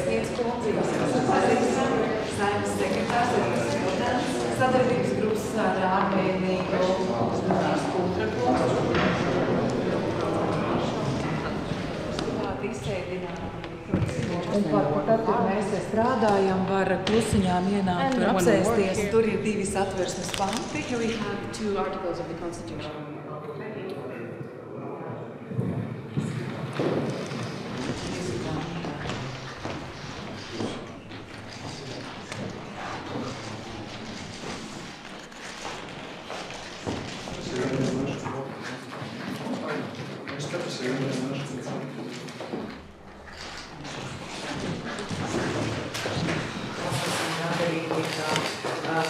vēstniece kundze, jūs esat pazīstami, Saeimas sekretārs Elvis Rodens, sadarbības grupas ar Armēniju Dmitrijs Kultra kungs. Un pat tad, kad mēs strādājam, var klusiņām ienākt, tur apsēsties. Tur ir 2 Satversmes panti. Here we have 2 articles of the Constitution.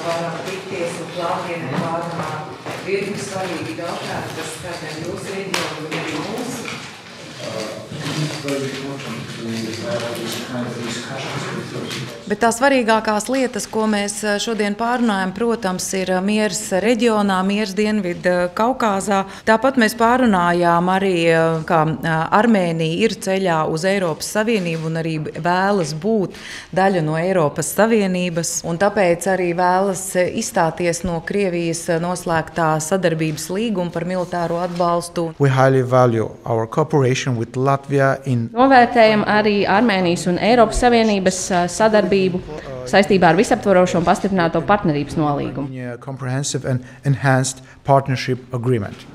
Varam tikties un klātienē pārunāt virkni svarīgi jautājumi, kas skar gan jūsu reģionu, gan arī mūsu. Bet tā svarīgākās lietas, ko mēs šodien pārunājam, protams, ir miers reģionā, miers Dienvidu Kaukāzā. Tāpat mēs pārunājām arī, ka Armēnija ir ceļā uz Eiropas Savienību un arī vēlas būt daļa no Eiropas Savienības, un tāpēc arī vēlas izstāties no Krievijas noslēgtā sadarbības līguma par militāro atbalstu. We highly value our cooperation with Latvia in Novērtējam arī Armēnijas un Eiropas Savienības sadarbību saistībā ar visaptvarošo un pastiprināto partnerības nolīgumu. Comprehensive and enhanced partnership agreement.